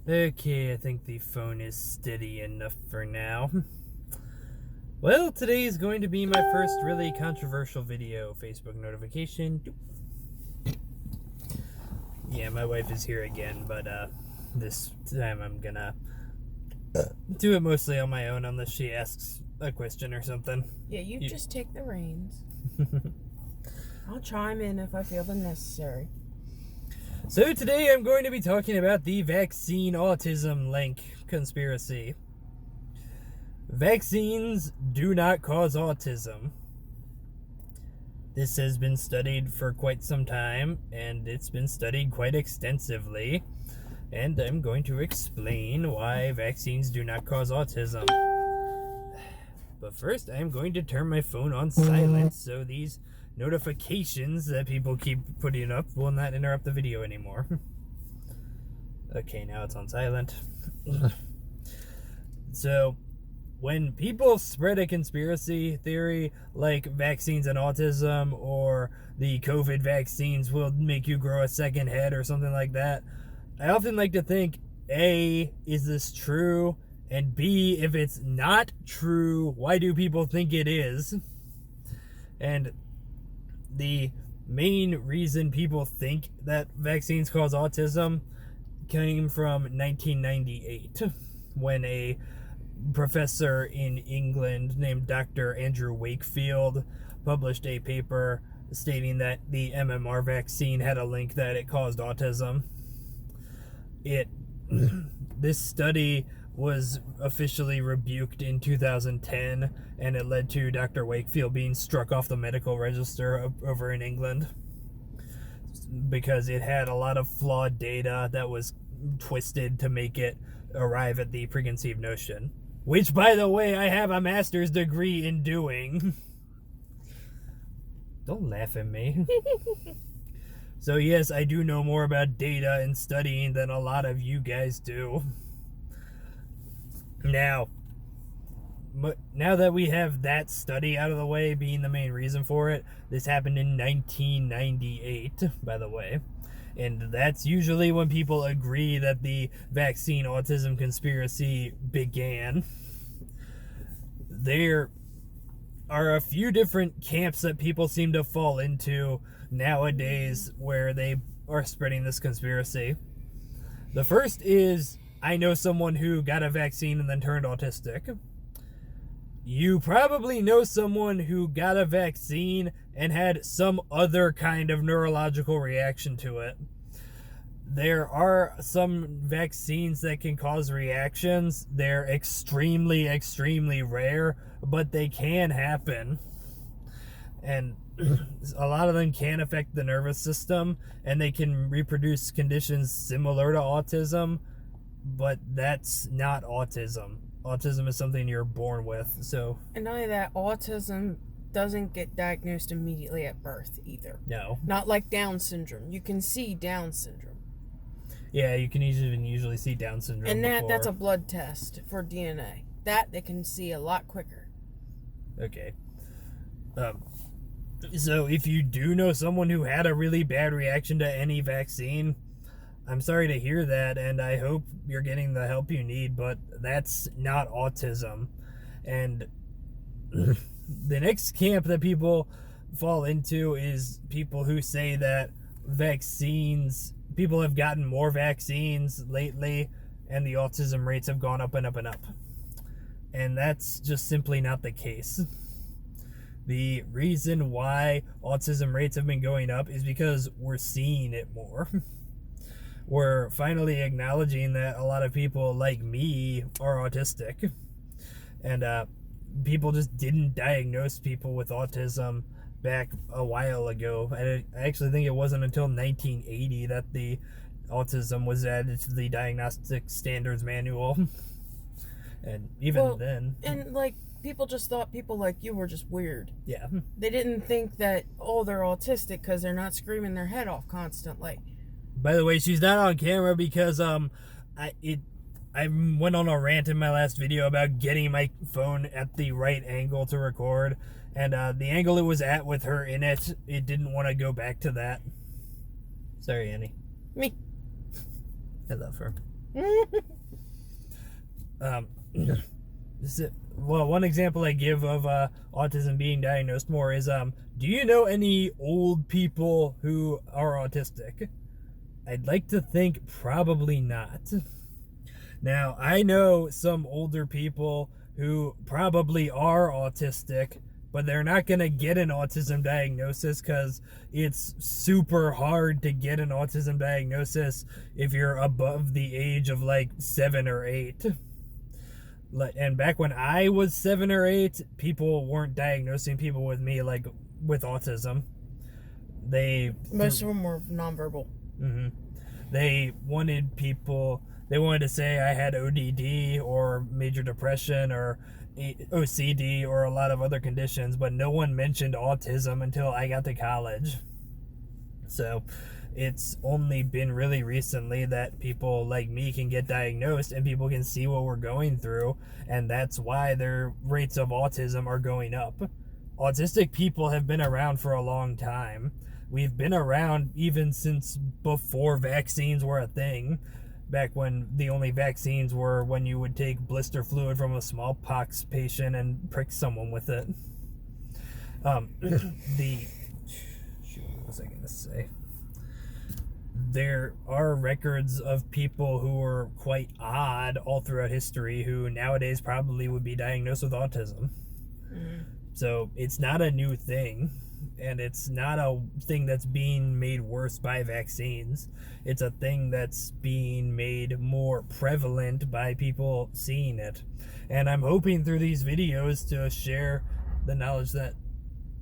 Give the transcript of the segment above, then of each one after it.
Okay, I think the phone is steady enough for now. Well, today is going to be my first really controversial video. Facebook notification. Yeah, my wife is here again, but this time I'm gonna do it mostly on my own unless she asks a question or something. Yeah, you just take the reins. I'll chime in if I feel the necessary. So today I'm going to be talking about the vaccine autism link conspiracy. Vaccines do not cause autism. This has been studied for quite some time, and it's been studied quite extensively. And I'm going to explain why vaccines do not cause autism. But first, I'm going to turn my phone on silent so these notifications that people keep putting up will not interrupt the video anymore. Okay, now it's on silent. So, when people spread a conspiracy theory like vaccines and autism or the COVID vaccines will make you grow a second head or something like that, I often like to think, A, is this true? And B, if it's not true, why do people think it is? And the main reason people think that vaccines cause autism came from 1998, when a professor in England named Dr. Andrew Wakefield published a paper stating that the MMR vaccine had a link that it caused autism. This study was officially rebuked in 2010, and it led to Dr. Wakefield being struck off the medical register over in England because it had a lot of flawed data that was twisted to make it arrive at the preconceived notion. Which, by the way, I have a master's degree in doing. Don't laugh at me. So yes, I do know more about data and studying than a lot of you guys do. Now that we have that study out of the way being the main reason for it, this happened in 1998, by the way. And that's usually when people agree that the vaccine autism conspiracy began. There are a few different camps that people seem to fall into nowadays where they are spreading this conspiracy. The first is, I know someone who got a vaccine and then turned autistic. You probably know someone who got a vaccine and had some other kind of neurological reaction to it. There are some vaccines that can cause reactions. They're extremely, extremely rare, but they can happen. And a lot of them can affect the nervous system, and they can reproduce conditions similar to autism, but that's not autism. Autism is something you're born with, so... And not only that, autism doesn't get diagnosed immediately at birth, either. No. Not like Down syndrome. You can see Down syndrome. Yeah, you can usually see Down syndrome and before. That's a blood test for DNA. That they can see a lot quicker. Okay. So if you do know someone who had a really bad reaction to any vaccine, I'm sorry to hear that, and I hope you're getting the help you need, but that's not autism. And the next camp that people fall into is people who say that people have gotten more vaccines lately, and the autism rates have gone up and up and up. And that's just simply not the case. The reason why autism rates have been going up is because we're seeing it more. We're finally acknowledging that a lot of people like me are autistic. And people just didn't diagnose people with autism back a while ago. I actually think it wasn't until 1980 that the autism was added to the Diagnostic Standards Manual. And even then... And, people just thought people like you were just weird. Yeah. They didn't think that, they're autistic because they're not screaming their head off constantly. By the way, she's not on camera because I went on a rant in my last video about getting my phone at the right angle to record, and the angle it was at with her in it didn't want to go back to that. Sorry, Annie. Me. I love her. One example I give of autism being diagnosed more is, do you know any old people who are autistic? I'd like to think probably not. Now, I know some older people who probably are autistic, but they're not going to get an autism diagnosis because it's super hard to get an autism diagnosis if you're above the age of like 7 or 8. And back when I was 7 or 8, people weren't diagnosing people with me like with autism. Most of them were nonverbal. Mm-hmm. They wanted to say I had ODD or major depression or OCD or a lot of other conditions, but no one mentioned autism until I got to college. So it's only been really recently that people like me can get diagnosed and people can see what we're going through, and that's why their rates of autism are going up. Autistic people have been around for a long time. We've been around even since before vaccines were a thing. Back when the only vaccines were when you would take blister fluid from a smallpox patient and prick someone with it. What was I going to say? There are records of people who were quite odd all throughout history who nowadays probably would be diagnosed with autism. Mm-hmm. So it's not a new thing. And it's not a thing that's being made worse by vaccines. It's a thing that's being made more prevalent by people seeing it. And I'm hoping through these videos to share the knowledge that...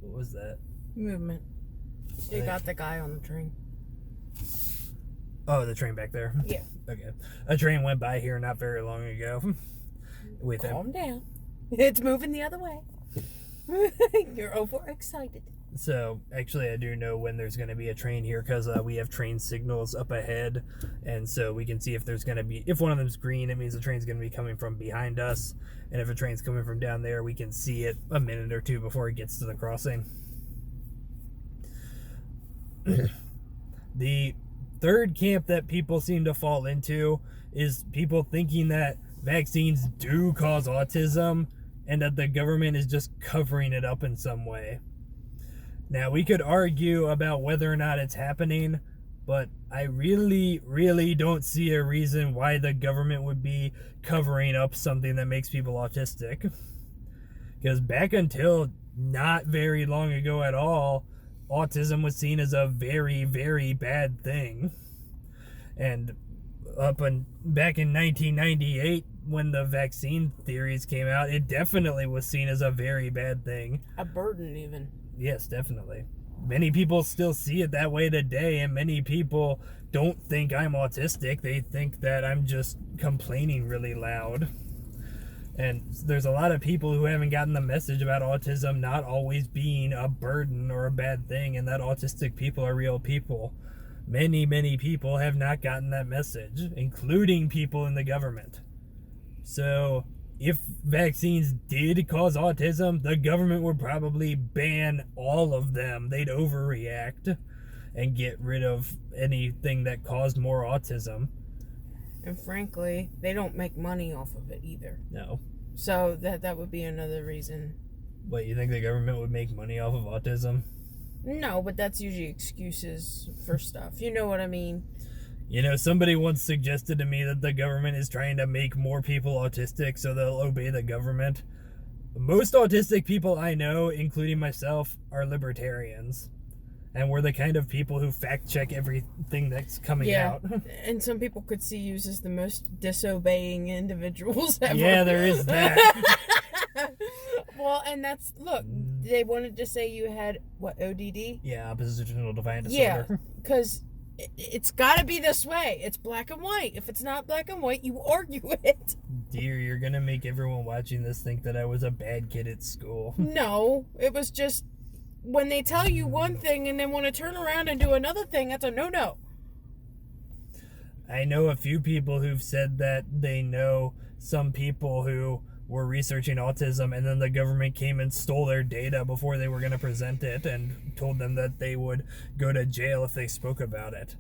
What was that? Movement. You got the guy on the train. Oh, the train back there? Yeah. Okay. A train went by here not very long ago. Calm down. It's moving the other way. You're overexcited. So, actually, I do know when there's going to be a train here because we have train signals up ahead, and so we can see if there's going to be... If one of them's green, it means the train's going to be coming from behind us, and if a train's coming from down there, we can see it a minute or two before it gets to the crossing. The third camp that people seem to fall into is people thinking that vaccines do cause autism, and that the government is just covering it up in some way. Now, we could argue about whether or not it's happening, but I really, really don't see a reason why the government would be covering up something that makes people autistic. Because back until not very long ago at all, autism was seen as a very, very bad thing. And back in 1998, when the vaccine theories came out, it definitely was seen as a very bad thing. A burden, even. Yes, definitely. Many people still see it that way today, and many people don't think I'm autistic. They think that I'm just complaining really loud. And there's a lot of people who haven't gotten the message about autism not always being a burden or a bad thing, and that autistic people are real people. Many, many people have not gotten that message, including people in the government. So, if vaccines did cause autism, the government would probably ban all of them. They'd overreact and get rid of anything that caused more autism. And frankly, they don't make money off of it either. No. So that would be another reason. What, you think the government would make money off of autism? No, but that's usually excuses for stuff. You know what I mean? You know, somebody once suggested to me that the government is trying to make more people autistic so they'll obey the government. Most autistic people I know, including myself, are libertarians. And we're the kind of people who fact-check everything that's coming out. And some people could see you as the most disobeying individuals ever. Yeah, there is that. Well, and that's... Look, they wanted to say you had, what, ODD? Yeah, oppositional defiant disorder. Yeah, because... It's got to be this way. It's black and white. If it's not black and white, you argue it. Dear, you're going to make everyone watching this think that I was a bad kid at school. No, it was just when they tell you one thing and then want to turn around and do another thing, that's a no-no. I know a few people who've said that they know some people who were researching autism, and then the government came and stole their data before they were going to present it and told them that they would go to jail if they spoke about it.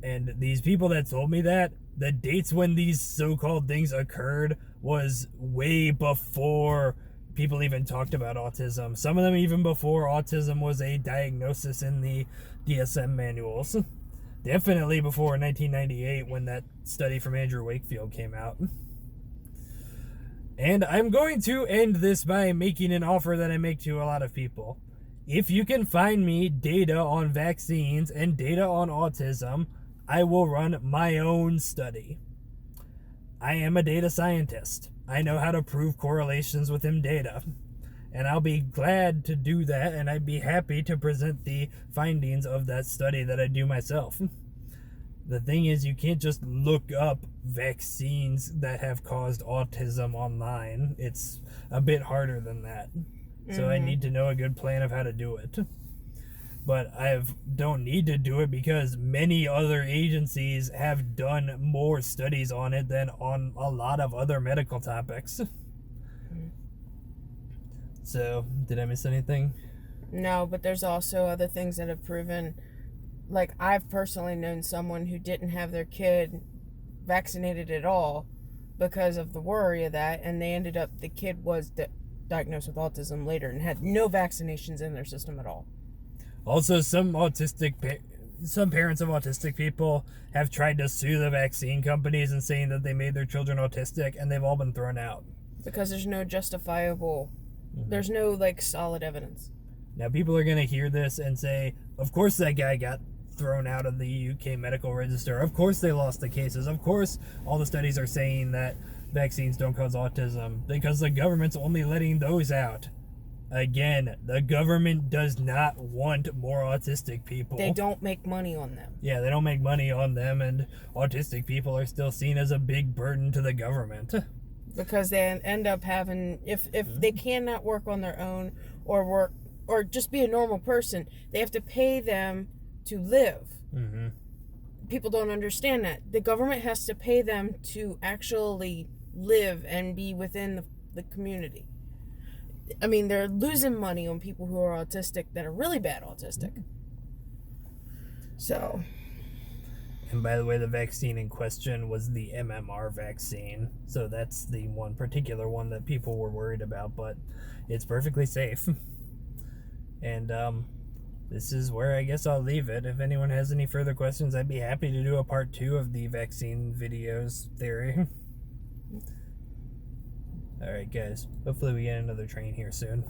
And these people that told me that, the dates when these so-called things occurred was way before people even talked about autism. Some of them even before autism was a diagnosis in the DSM manuals. Definitely before 1998 when that study from Andrew Wakefield came out. And I'm going to end this by making an offer that I make to a lot of people. If you can find me data on vaccines and data on autism, I will run my own study. I am a data scientist. I know how to prove correlations within data. And I'll be glad to do that, and I'd be happy to present the findings of that study that I do myself. The thing is, you can't just look up vaccines that have caused autism online. It's a bit harder than that. So I need to know a good plan of how to do it. But I don't need to do it because many other agencies have done more studies on it than on a lot of other medical topics. So, did I miss anything? No, but there's also other things that have proven. Like, I've personally known someone who didn't have their kid vaccinated at all because of the worry of that, and they ended up, the kid was diagnosed with autism later and had no vaccinations in their system at all. Also, some parents of autistic people have tried to sue the vaccine companies and saying that they made their children autistic, and they've all been thrown out. Because there's no justifiable, there's no, like, solid evidence. Now, people are going to hear this and say, of course that guy got thrown out of the UK medical register. Of course they lost the cases. Of course all the studies are saying that vaccines don't cause autism because the government's only letting those out. Again, the government does not want more autistic people. They don't make money on them. Yeah, they don't make money on them, and autistic people are still seen as a big burden to the government. Because they end up having, if they cannot work on their own or just be a normal person, they have to pay them to live. Mm-hmm. People don't understand that. The government has to pay them to actually live and be within the community. I mean, they're losing money on people who are autistic that are really bad autistic. So. And by the way, the vaccine in question was the MMR vaccine. So that's the one particular one that people were worried about, but it's perfectly safe. And this is where I guess I'll leave it. If anyone has any further questions, I'd be happy to do a part 2 of the vaccine videos theory. Alright guys, hopefully we get another train here soon.